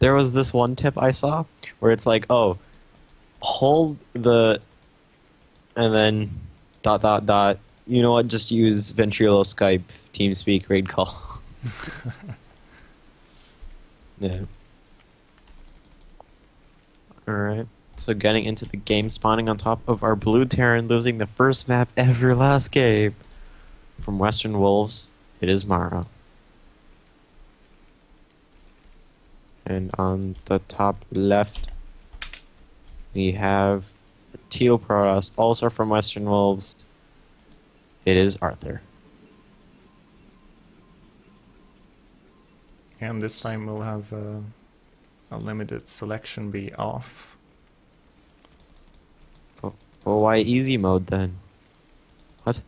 There was this one tip I saw where it's like, oh, hold the and then dot dot dot. You know what? Just use Ventrilo, Skype, TeamSpeak, raid call. Yeah. All right. So getting into the game, spawning on top of our blue Terran, losing the first map ever last game from Western Wolves. It is Morrow. And on the top left, we have Teal Protoss, also from Western Wolves. It is Arthur. And this time we'll have a limited selection be off. Well, why easy mode then? What?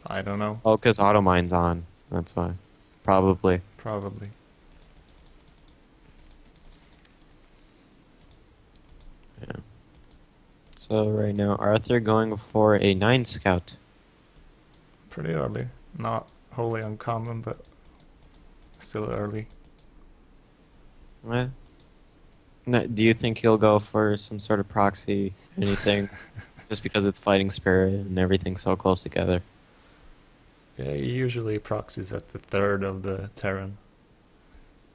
I don't know. Oh, because auto mine's on. That's why. Probably. Probably. Yeah. So right now, Arthur going for a 9 scout. Pretty early. Not wholly uncommon, but still early. Eh. No, do you think he'll go for some sort of proxy, anything, just because it's fighting spirit and everything's so close together? Yeah, he usually proxies at the third of the Terran.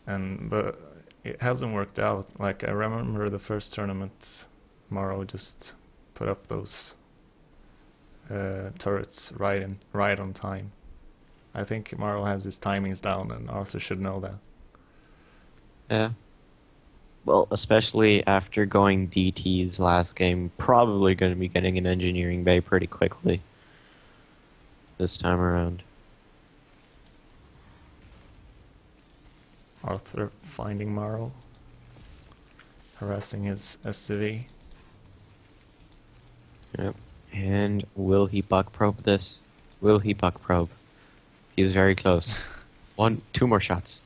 But it hasn't worked out. Like, I remember the first tournament, Morrow just put up those turrets right on time. I think Morrow has his timings down, and Arthur should know that. Yeah. Well, especially after going DT's last game, probably going to be getting an engineering bay pretty quickly this time around. Arthur finding Morrow, harassing his SCV. Yep. And will he buck probe this? Will he buck probe? He's very close. Two more shots.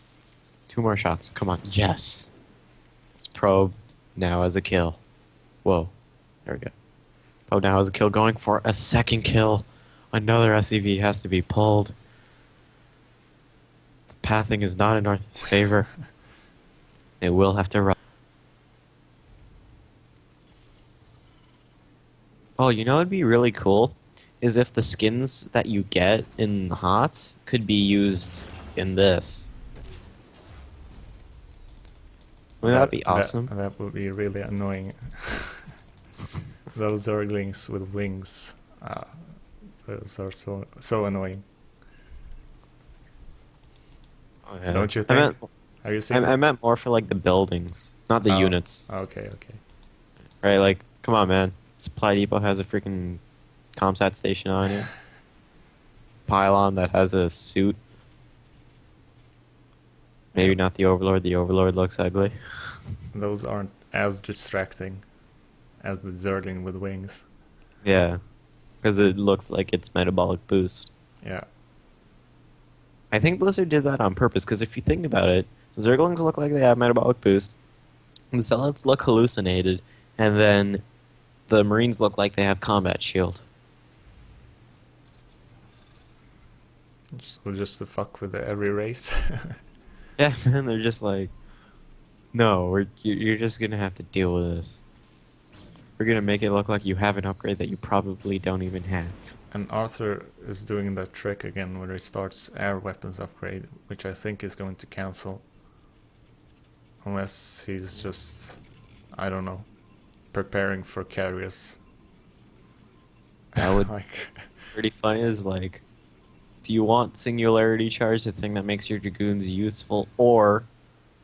Two more shots. Come on. Yes. Let's probe now as a kill. Whoa. There we go. Probe now as a kill. Going for a second kill. Another SCV has to be pulled. The pathing is not in our favor. They will have to run. Oh, you know what would be really cool? Is if the skins that you get in HOTS could be used in this. Wouldn't that be awesome? That would be really annoying. Those Zerglings with wings. Those are so annoying. Oh, yeah. Don't you think? Have you seen I meant more for like the buildings, not the units. Okay. Right, like, come on, man. Supply Depot has a freaking ComSat station on it. Pylon that has a suit. Maybe not the Overlord. The Overlord looks ugly. Those aren't as distracting as the Zergling with wings. Yeah, because it looks like it's metabolic boost. Yeah. I think Blizzard did that on purpose, because if you think about it, Zerglings look like they have metabolic boost, the Zealots look hallucinated, and then the Marines look like they have combat shield. So just to fuck with every race. Yeah, man, they're just like, no, you're just gonna have to deal with this. We're gonna make it look like you have an upgrade that you probably don't even have. And Arthur is doing that trick again where he starts air weapons upgrade, which I think is going to cancel. Unless he's just, I don't know, preparing for carriers. That would like, pretty funny is like, do you want singularity charge, the thing that makes your dragoons useful, or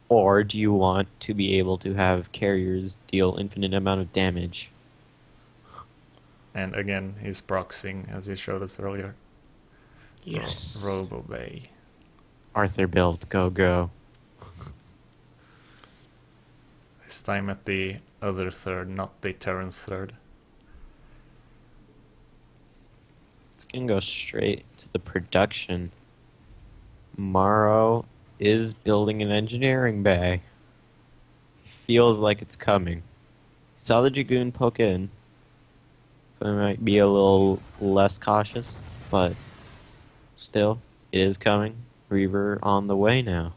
do you want to be able to have carriers deal infinite amount of damage? and again, he's proxying as he showed us earlier. Yes. Robo Bay. Arthur build, go. This time at the other third, not the Terran's third. It's gonna go straight to the production. Morrow is building an engineering bay. Feels like it's coming. Saw the Dragoon poke in, so I might be a little less cautious, but still, it is coming. Reaver on the way now.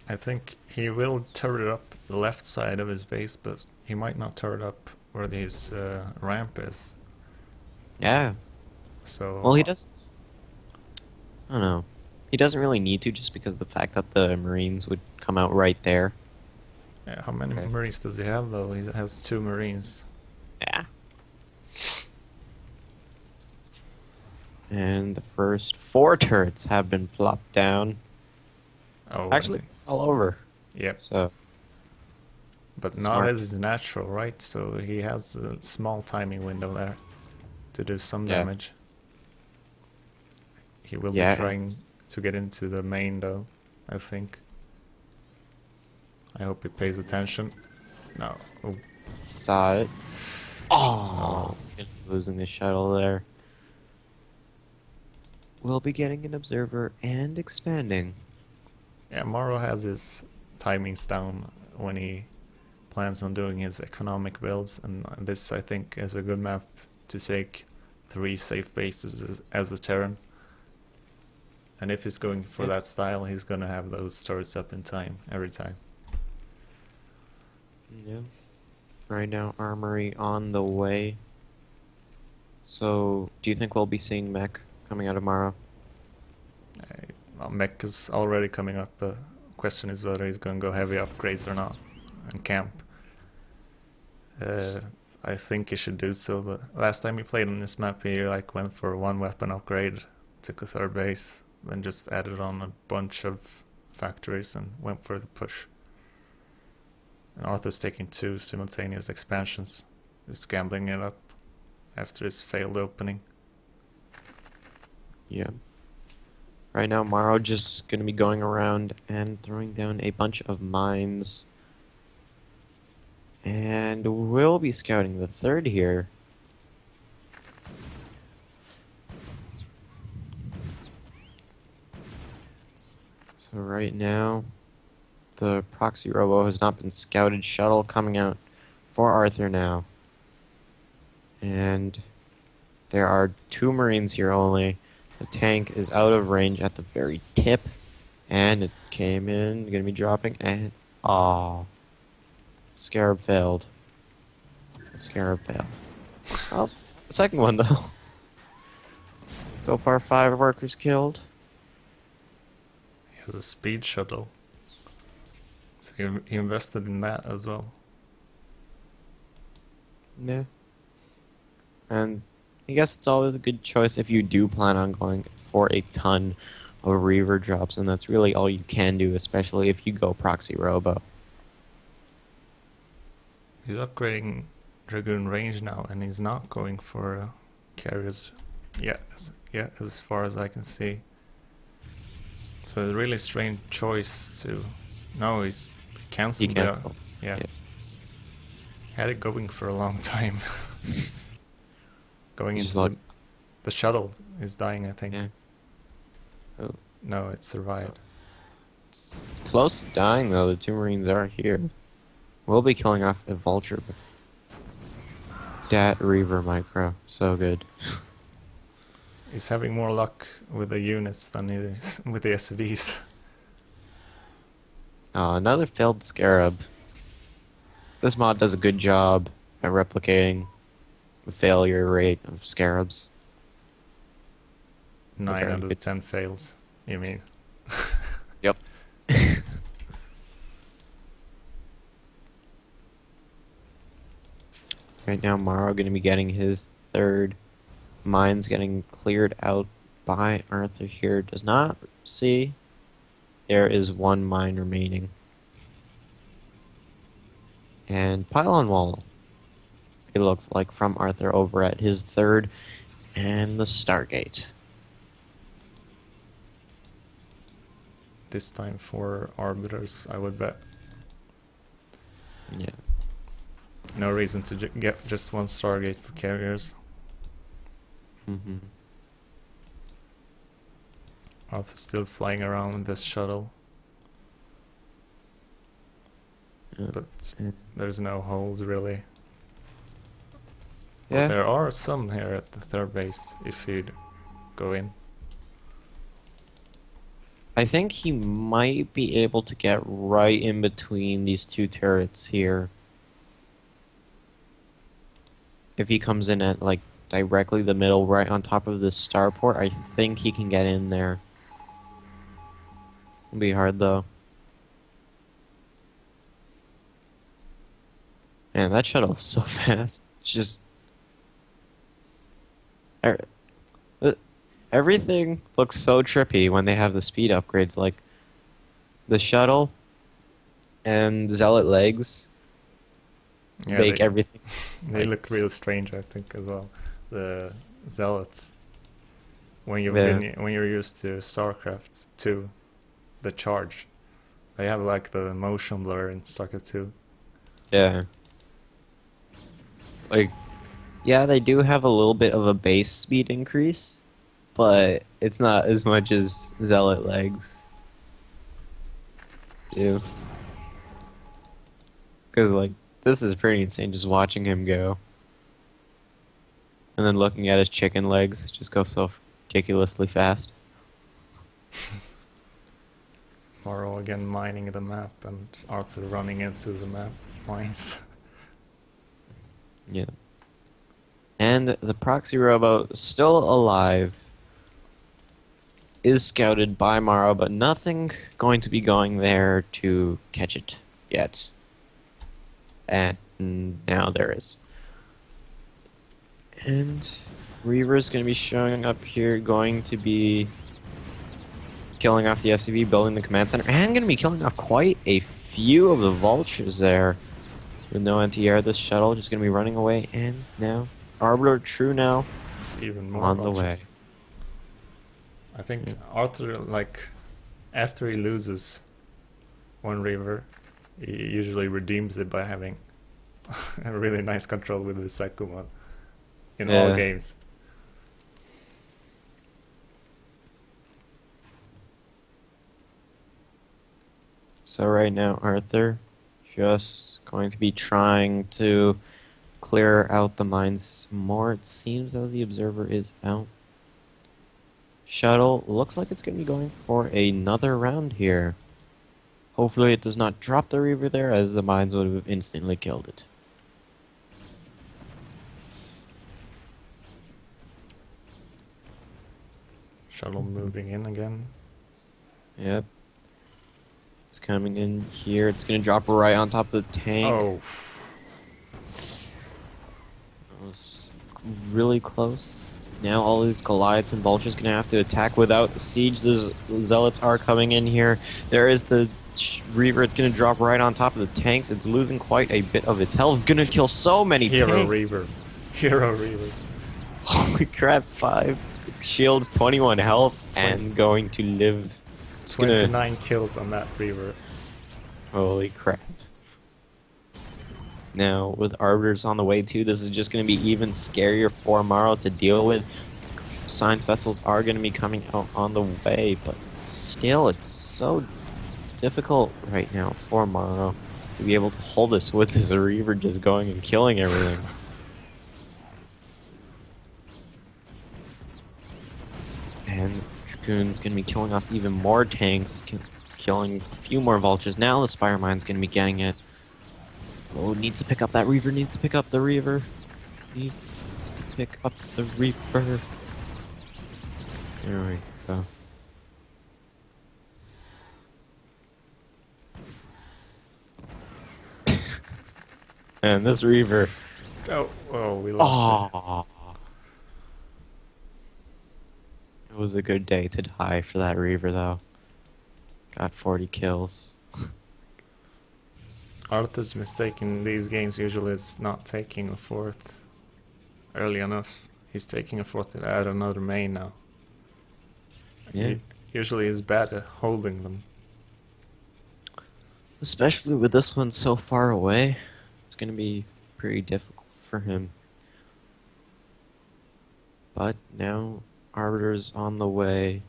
I think he will turret up the left side of his base, but he might not turret up where his ramp is. Yeah. Well, he So does. I don't know. He doesn't really need to, just because of the fact that the Marines would come out right there. yeah, how many Okay. Marines does he have though? He has 2 Marines. Yeah. And the first 4 turrets have been plopped down. Oh, Actually, all over. yep. So, But not smart. as is natural, right? So he has a small timing window there to do some Yeah. damage. He will be Yeah. trying to get into the main though, I think. I hope he pays attention. No. Oh, Saw it. Oh, losing the shuttle there. We'll be getting an observer and expanding. yeah, Morrow has his timings down when he plans on doing his economic builds, and this I think is a good map to take 3 safe bases as a Terran. And if he's going for that style, he's gonna have those turrets up in time every time. Yeah. Right now, armory on the way. So, do you think we'll be seeing mech coming out of Morrow? Well, mech is already coming up. The question is whether he's gonna go heavy upgrades or not and camp. I think he should do so, but last time he played on this map, he like went for 1 weapon upgrade, took a 3rd base, then just added on a bunch of factories and went for the push. And Arthur's taking 2 simultaneous expansions, just gambling it up after his failed opening. Yeah. Right now, Morrow just gonna be going around and throwing down a bunch of mines. And we'll be scouting the 3rd here. So right now, the proxy robo has not been scouted. Shuttle coming out for Arthur now. And there are 2 Marines here only. The tank is out of range at the very tip. And it came in, gonna be dropping, and... Aww. Scarab failed. The Scarab failed. Well, the second one, though. So far, 5 workers killed. He has a speed shuttle, so he invested in that as well. Yeah. And I guess it's always a good choice if you do plan on going for a ton of Reaver drops, and that's really all you can do, especially if you go proxy robo. He's upgrading Dragoon range now, and he's not going for carriers yet. Yeah, as far as I can see. It's a really strange choice to... No, he's cancelled He the... canceled. Yeah. Yeah. Had it going for a long time. Going He's into just like, the shuttle is dying, I think. yeah. Oh. No, it survived. It's close to dying, though. The 2 Marines are here. We'll be killing off a Vulture. But that Reaver micro. So good. He's having more luck with the units than he is with the SCVs. Another failed Scarab. This mod does a good job at replicating the failure rate of Scarabs. 9 Okay. out of 10 fails, you mean? Yep. Right now, Morrow going to be getting his 3rd. Mine's getting cleared out by Arthur here. Does not see. There is 1 mine remaining. And pylon wall, it looks like, from Arthur over at his 3rd. And the Stargate. This time for Arbiters, I would bet. Yeah. No reason to get just 1 Stargate for carriers. Mm-hmm. Arthur's still flying around with this shuttle. But there's no holes really. Yeah. But there are some here at the 3rd base if you'd go in. I think he might be able to get right in between these two turrets here. If he comes in at, like, directly the middle, right on top of this starport, I think he can get in there. It'll be hard, though. Man, that shuttle is so fast. It's just... er- Everything looks so trippy when they have the speed upgrades, like the shuttle and Zealot legs Yeah, make everything they like look real strange, I think, as well. The zealots. When yeah, when you're used to StarCraft 2, the charge, they have like the motion blur in StarCraft 2. yeah. Like yeah, they do have a little bit of a base speed increase, but it's not as much as Zealot legs do. Because like this is pretty insane just watching him go. And then looking at his chicken legs just go so ridiculously fast. MorroW again mining the map and Arthur running into the map mines. Yeah. And the proxy robo, still alive, is scouted by Morrow, but nothing going to be going there to catch it yet. And now there is. And Reaver is going to be showing up here, going to be killing off the SCV, building the command center, and going to be killing off quite a few of the vultures there. With no anti-air, this shuttle just going to be running away, and now Arbiter True now Even more on the vultures. way. I think Yeah. Arthur, like, after he loses one river, he usually redeems it by having a really nice control with the second one in all Yeah. games. So right now, Arthur just going to be trying to clear out the mines more. It seems as the observer is out. Shuttle looks like it's going to be going for another round here. Hopefully it does not drop the Reaver there, as the mines would have instantly killed it. Shuttle moving in again. Yep. It's coming in here. It's going to drop right on top of the tank. Oh, That was really close. Now all these Goliaths and Vultures going to have to attack without siege. The Zealots are coming in here. There is the Reaver. It's going to drop right on top of the tanks. It's losing quite a bit of its health. Going to kill so many Hero tanks. Reaver. Hero Reaver. Holy crap, 5 shields, 21 health, 20. and going to live. It's 29 kills on that Reaver. Holy crap. Now, with Arbiters on the way too, this is just going to be even scarier for Morrow to deal with. Science vessels are going to be coming out on the way, but still, it's so difficult right now for Morrow to be able to hold this with his Reaver just going and killing everything. And Dragoon's going to be killing off even more tanks, killing a few more Vultures. Now the Spire Mine's going to be getting it. Oh, needs to pick up that Reaver, needs to pick up the Reaver. Needs to pick up the Reaver. There we go. And this Reaver. Oh, we lost it. Oh, it was a good day to die for that Reaver, though. Got 40 kills. Arthur's mistake in these games usually is not taking a fourth early enough. He's taking a fourth to add another main now. Yeah. He usually is bad at holding them. Especially with this one so far away, it's going to be pretty difficult for him. But now, Arbiter's on the way.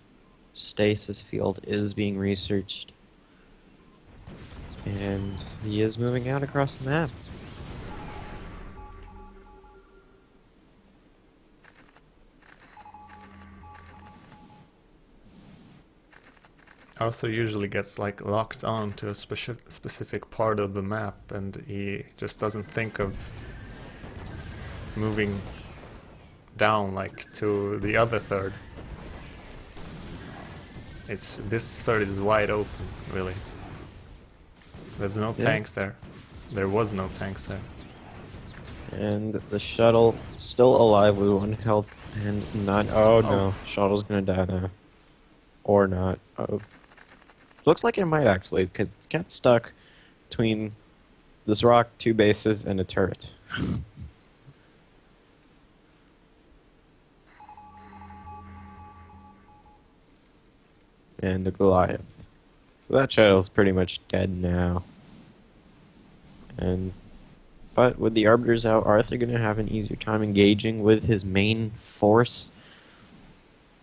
Stasis field is being researched. And he is moving out across the map. Arthur usually gets like locked on to a specific part of the map, and he just doesn't think of moving down like to the other third. This third is wide open, really. There's no tanks there. There was no tanks there. And the shuttle still alive with 1 health and not. Oh no, shuttle's gonna die now. Or not. Oh. Looks like it might actually, because it's got stuck between this rock, 2 bases, and a turret. And the Goliath. So that shuttle's pretty much dead now. But with the Arbiters out, Arthur gonna have an easier time engaging with his main force.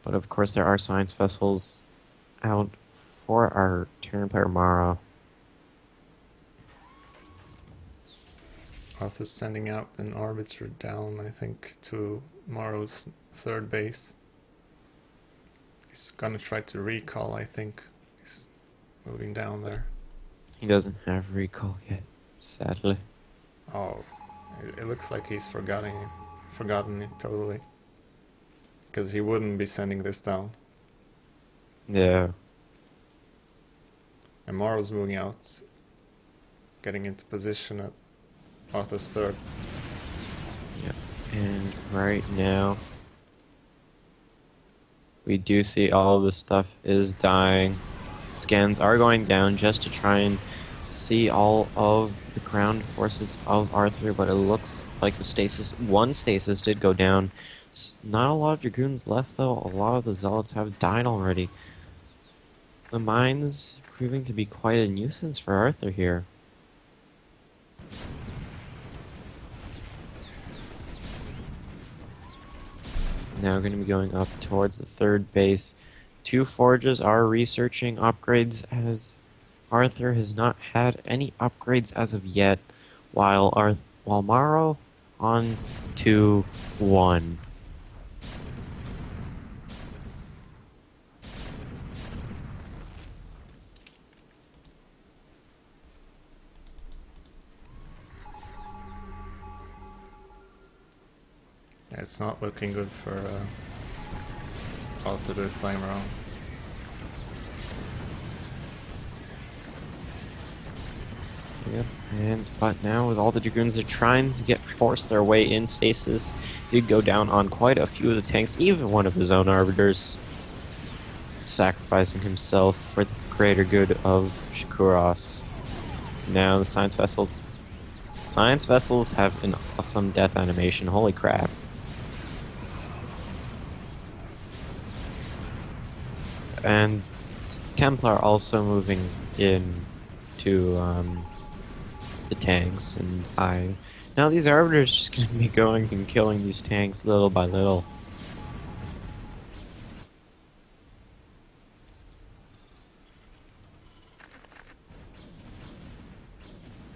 But of course there are science vessels out for our Terran player Morrow. Arthur's sending out an Arbiter down, I think, to Morrow's third base. He's gonna try to recall, I think. He's moving down there. He doesn't have recall yet, sadly. Oh, it looks like he's forgotten it totally. Because he wouldn't be sending this down. Yeah. And Morrow's moving out, getting into position at Arthur's third. Yep. And right now, we do see all of this stuff is dying. Scans are going down just to try and see all of the ground forces of Arthur, but it looks like the stasis, one stasis did go down. Not a lot of Dragoons left though, a lot of the Zealots have died already. The mines proving to be quite a nuisance for Arthur here. Now going to be going up towards the third base. 2 forges are researching upgrades as Arthur has not had any upgrades as of yet, while Morrow on to 1. Yeah, it's not looking good for Arthur this time around. Yep, but now with all the Dragoons are trying to force their way in, stasis did go down on quite a few of the tanks, even one of his own Arbiters, sacrificing himself for the greater good of Shakuros. Now the science vessels have an awesome death animation, holy crap. And Templar also moving in to the tanks and dying. Now these Arbiters just gonna be going and killing these tanks little by little.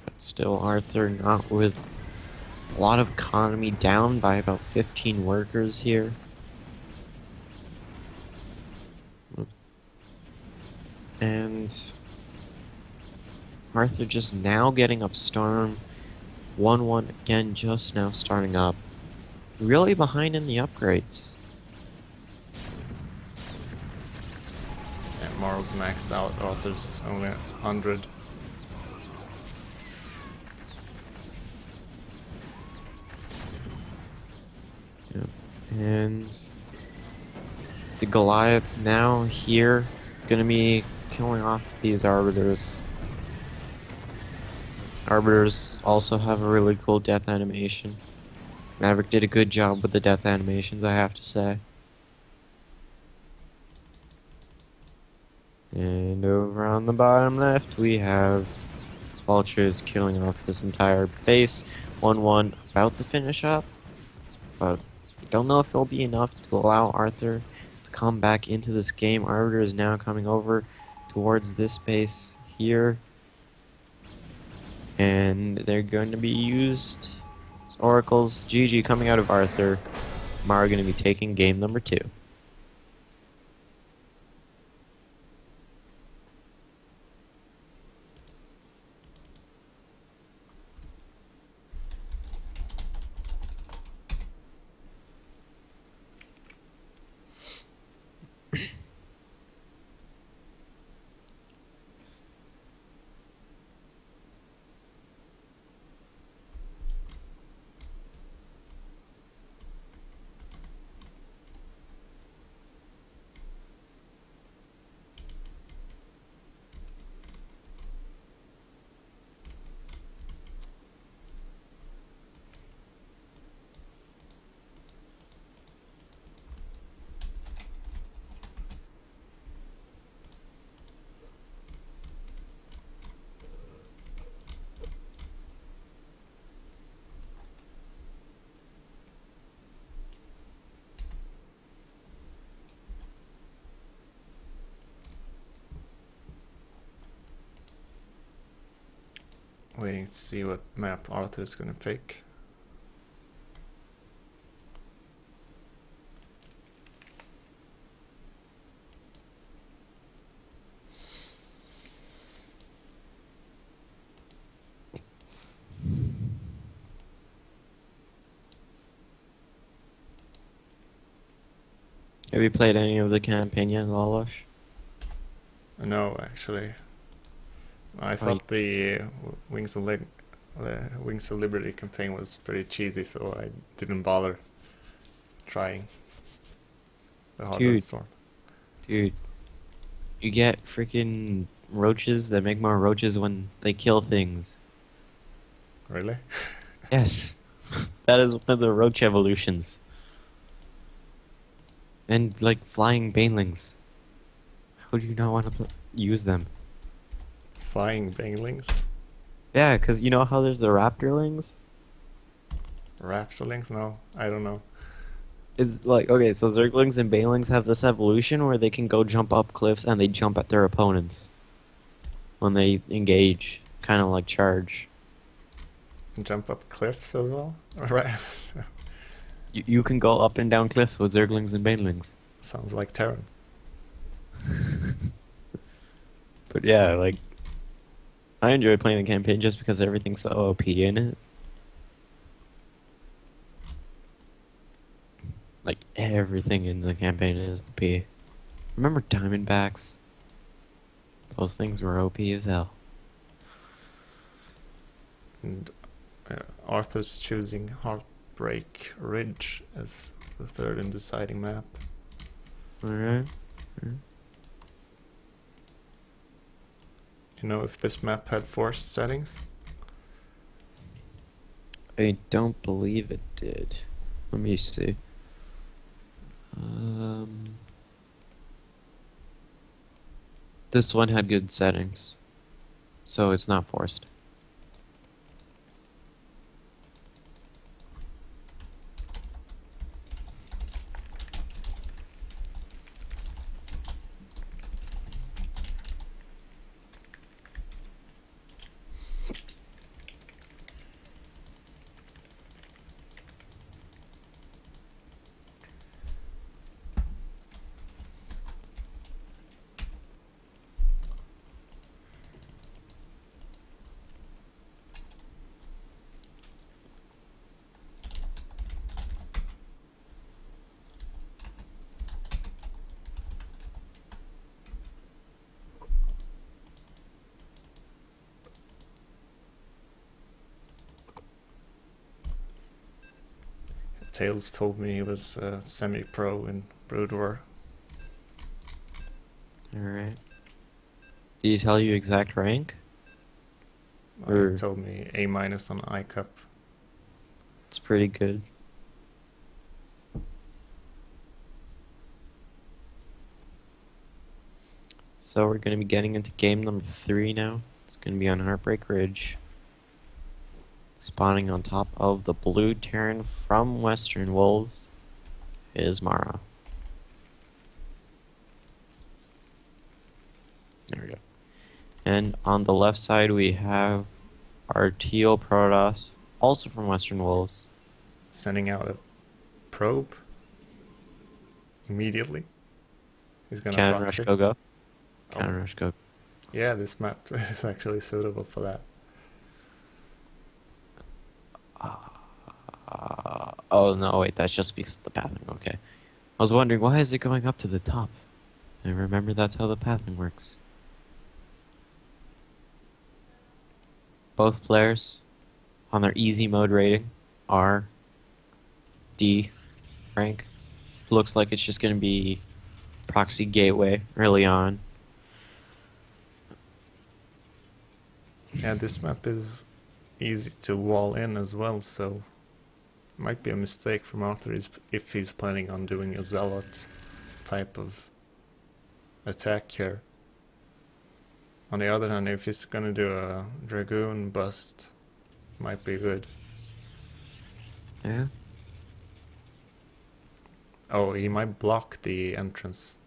But still Arthur not with a lot of economy, down by about 15 workers here. And Arthur just now getting up Storm. 1-1 again, just now starting up. Really behind in the upgrades. And Morrow's maxed out, Arthur's only 100. Yep. And the Goliaths now here, gonna be killing off these Arbiters. Arbiters also have a really cool death animation. Maverick did a good job with the death animations, I have to say. And over on the bottom left, we have Vultures killing off this entire base. 1-1 about to finish up, but I don't know if it'll be enough to allow Arthur to come back into this game. Arbiter is now coming over towards this base here, and they're going to be used as oracles. GG coming out of Arthur. Mara going to be taking game number 2. waiting to see what map Arthur is gonna pick. Have you played any of the campaign yet, Lalosh? No, actually. I thought the Wings of Liberty campaign was pretty cheesy, so I didn't bother trying the Heartland Storm. Dude, you get freaking roaches that make more roaches when they kill things. Really? Yes, that is one of the roach evolutions. And like flying banelings. How do you not want to use them? Flying banelings? Yeah, because you know how there's the raptorlings? Raptorlings? No, I don't know. It's like, okay, so zerglings and banelings have this evolution where they can go jump up cliffs and they jump at their opponents when they engage, kind of like charge. Jump up cliffs as well? Right. You can go up and down cliffs with zerglings and banelings. Sounds like Terran. But yeah, like, I enjoy playing the campaign just because everything's so OP in it. Like, everything in the campaign is OP. Remember Diamondbacks? Those things were OP as hell. And Arthur's choosing Heartbreak Ridge as the third and deciding map. Alright. You know if this map had forced settings? I don't believe it did. Let me see. This one had good settings, so it's not forced. Tails told me he was semi-pro in Brood War. Alright. Did he tell you exact rank? He told me A- on ICUP. It's pretty good. So we're going to be getting into game number 3 now. It's going to be on Heartbreak Ridge. Spawning on top of the blue Terran from Western Wolves is MorroW. There we go. And on the left side we have our teal Protoss, also from Western Wolves. Sending out a probe immediately. He's gonna Cannon proxy. Rush Go. Oh. Cannon Rush Go. Yeah, this map is actually suitable for that. Oh no, wait, that's just because of the pathing, okay. I was wondering, why is it going up to the top? I remember that's how the pathing works. Both players, on their easy mode rating, are D rank. Looks like it's just going to be proxy gateway early on. Yeah, this map is easy to wall in as well, so might be a mistake from Arthur if he's planning on doing a zealot type of attack here. On the other hand, if he's gonna do a dragoon bust, might be good. Yeah. Oh, he might block the entrance,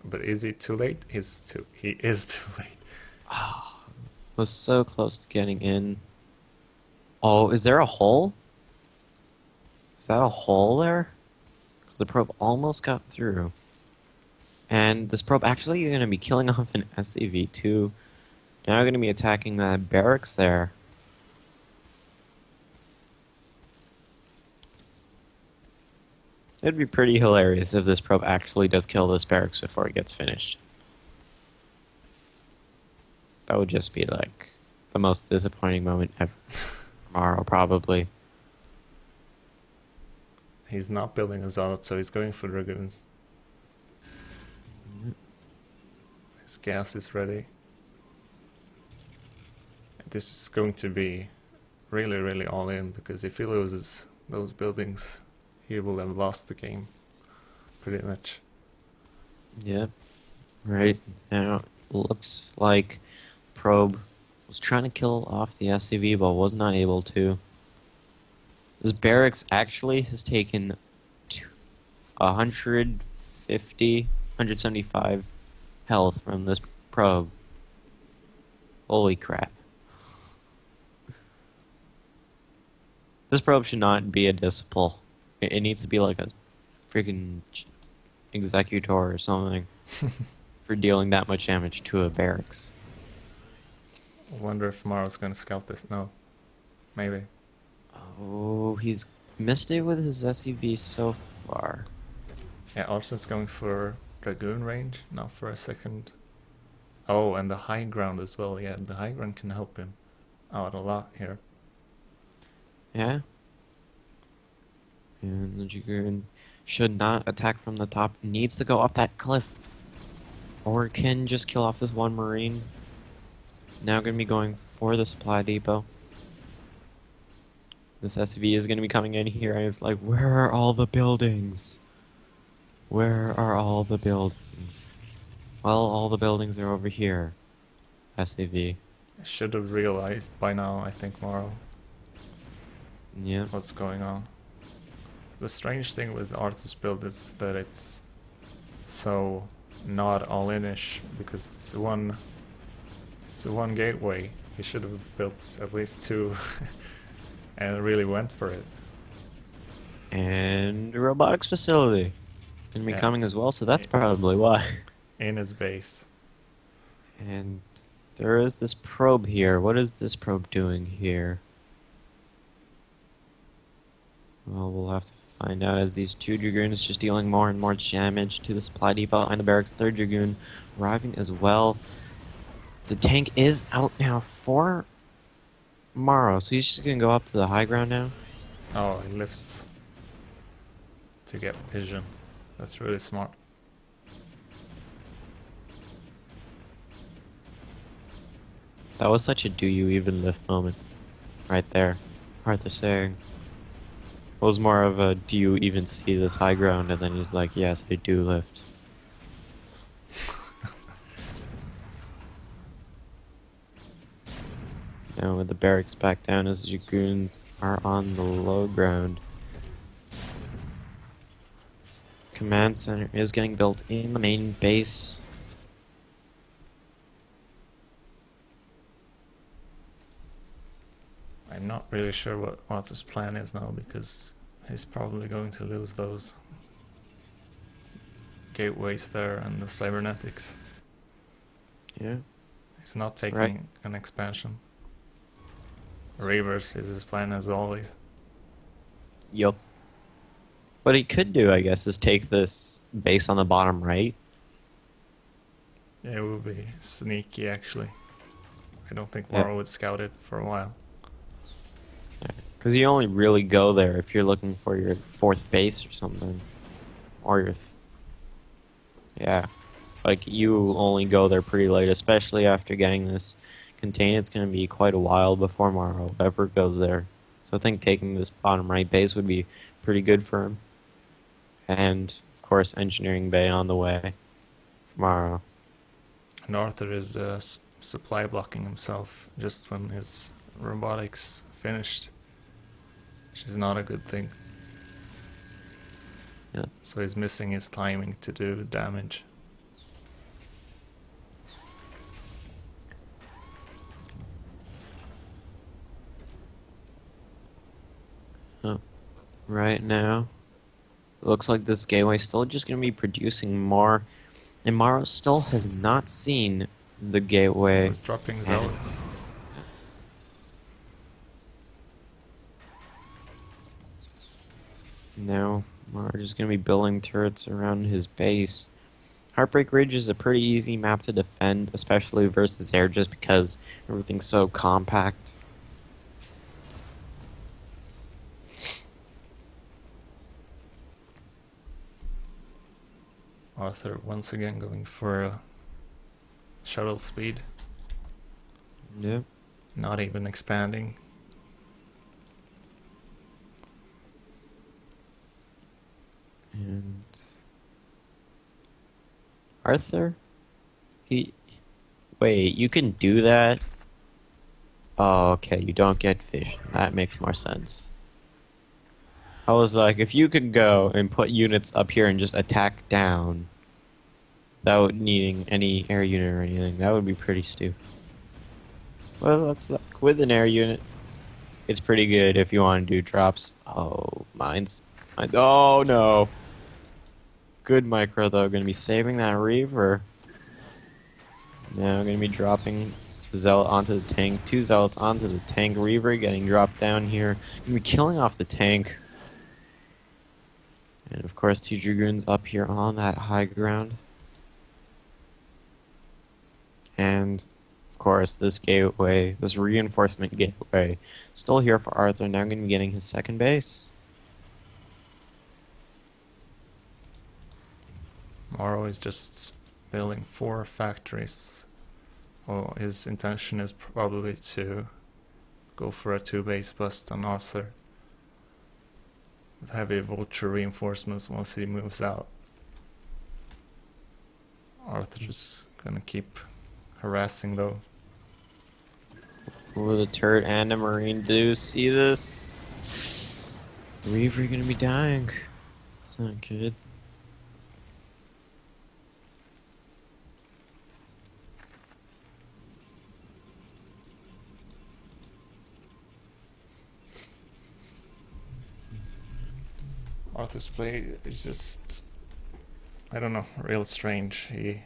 but is he too late? He is too late. Oh, was so close to getting in. Oh, is there a hole? Is that a hole there? Because the probe almost got through. And this probe actually going to be killing off an SCV-2. Now going to be attacking that barracks there. It'd be pretty hilarious if this probe actually does kill this barracks before it gets finished. That would just be like the most disappointing moment ever. Tomorrow, probably. He's not building a Zealot, so he's going for Dragoons. His gas is ready. This is going to be really, really all in, because if he loses those buildings, he will have lost the game, pretty much. Yep. Right now, looks like probe was trying to kill off the SCV, but was not able to. This barracks actually has taken 150, 175 health from this probe. Holy crap. This probe should not be a disciple. It needs to be like a freaking executor or something for dealing that much damage to a barracks. I wonder if Morrow's going to scout this. No. Maybe. Oh, he's missed it with his SUV so far. Yeah, Arthur's going for Dragoon range, not for a second. Oh, and the high ground as well. Yeah, the high ground can help him out a lot here. Yeah. And the Dragoon should not attack from the top. Needs to go up that cliff. Or can just kill off this one Marine. Now going to be going for the supply depot. This SUV is going to be coming in here, and it's like, where are all the buildings? Where are all the buildings? Well, all the buildings are over here. SUV. I should have realized by now, I think, Morrow, Yeah. what's going on. The strange thing with Arthur's build is that it's so not all-in-ish, because it's one gateway. He should have built at least two and really went for it. And a robotics facility. Gonna be coming as well, so that's probably why. In his base. And there is this probe here. What is this probe doing here? Well, we'll have to find out, as these two Dragoons just dealing more and more damage to the supply depot behind the barracks. Third Dragoon arriving as well. The tank is out now for Morrow, so he's just gonna go up to the high ground now. Oh, he lifts to get vision. That's really smart. That was such a do you even lift moment right there. Arthur saying, it was more of a do you even see this high ground, and then he's like, yes, I do lift. Now with the barracks back down, as the Dragoons are on the low ground. Command center is getting built in the main base. I'm not really sure what Arthur's plan is now, because he's probably going to lose those gateways there and the cybernetics. Yeah. He's not taking an expansion. Reverse is his plan as always. Yup. What he could do, I guess, is take this base on the bottom right. Yeah, it would be sneaky actually. I don't think Morrow would scout it for a while. Because you only really go there if you're looking for your fourth base or something. Or your... Yeah. Like, you only go there pretty late, especially after getting this contain. It's going to be quite a while before Morrow ever goes there. So I think taking this bottom right base would be pretty good for him. And, of course, engineering bay on the way for Morrow. And Arthur is supply blocking himself just when his robotics finished, which is not a good thing. Yeah. So he's missing his timing to do damage. Oh, right now, looks like this gateway still just going to be producing more. And Morrow still has not seen the gateway. Who's dropping And zealots? now Morrow is going to be building turrets around his base. Heartbreak Ridge is a pretty easy map to defend, especially versus air, just because everything's so compact. Arthur once again going for shuttle speed, Yep. not even expanding. And Arthur? Wait, you can do that? Oh, okay, you don't get fish. That makes more sense. I was like, if you could go and put units up here and just attack down without needing any air unit or anything, that would be pretty stupid. Well, looks like with an air unit, it's pretty good if you want to do drops. Oh, oh no. Good micro though, gonna be saving that Reaver. Now gonna be dropping Zealot onto the tank, 2 Zealots onto the tank, Reaver getting dropped down here. Gonna be killing off the tank. And of course 2 Dragoons up here on that high ground. And of course this gateway, this reinforcement gateway, still here for Arthur, now gonna be getting his second base. Morrow is just building 4 factories. Well, his intention is probably to go for a 2-base bust on Arthur with heavy vulture reinforcements once he moves out. Arthur's gonna keep harassing though. Will the turret and a marine do see this? Reaver gonna be dying. It's not good. Arthur's play is just, I don't know, real strange. He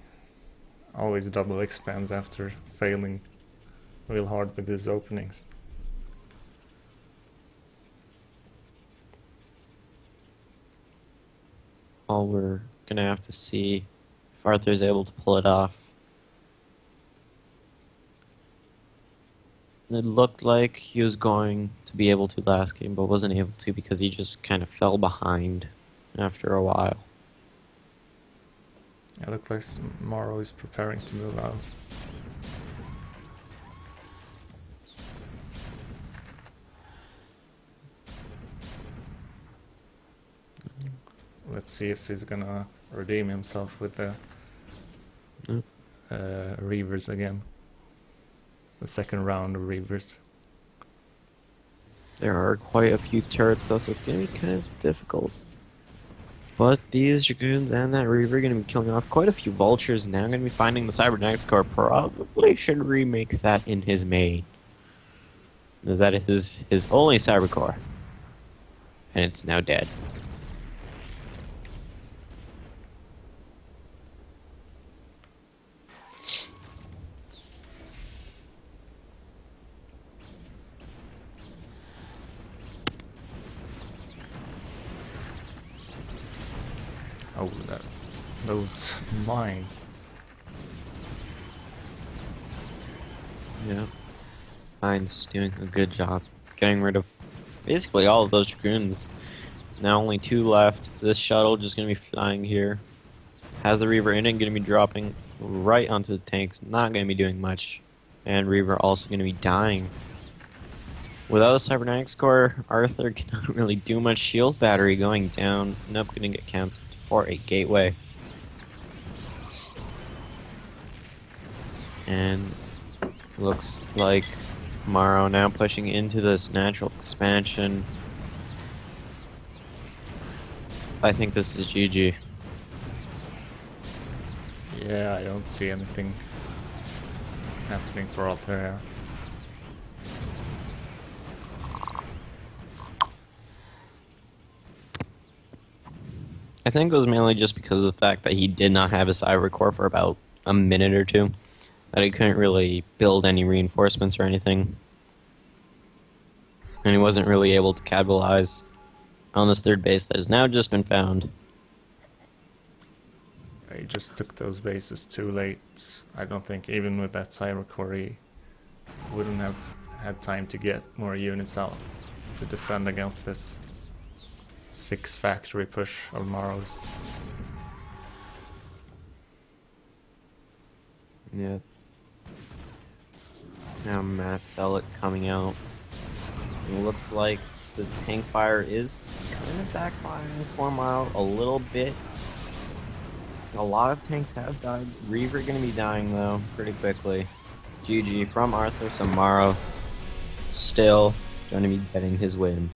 always double expands after failing real hard with his openings. All we're gonna have to see if Arthur's able to pull it off. It looked like he was going to be able to last game, but wasn't able to because he just kind of fell behind after a while. It looks like Morrow is preparing to move out. Let's see if he's gonna redeem himself with the Reavers again. The second round of Reavers. There are quite a few turrets though, so it's gonna be kind of difficult. But these Dragoons and that Reaver are gonna be killing off quite a few vultures now. Gonna be finding the Cybernetics Core. Probably should remake that in his main. Is that his only Cyber Core. And it's now dead. Oh, those mines. Yeah. Mine's doing a good job getting rid of basically all of those Dragoons. Now only 2 left. This shuttle just gonna be flying here. Has the Reaver in it, gonna be dropping right onto the tanks. Not gonna be doing much. And Reaver also gonna be dying. Without a Cybernetics Core, Arthur cannot really do much. Shield battery going down. Nope, gonna get cancelled for a gateway. And looks like Morrow now pushing into this natural expansion. I think this is GG. Yeah, I don't see anything happening for Altair. I think it was mainly just because of the fact that he did not have his cyber core for about a minute or two, that he couldn't really build any reinforcements or anything. And he wasn't really able to capitalize on this third base that has now just been found. He just took those bases too late. I don't think even with that cyber core he wouldn't have had time to get more units out to defend against this 6 factory push of Morrow's. Yeah. Now Mass Zealot coming out. It looks like the tank fire is kind of backfiring for Morrow a little bit. A lot of tanks have died. Reaver gonna be dying though pretty quickly. GG from Arthur, so Morrow still gonna be getting his win.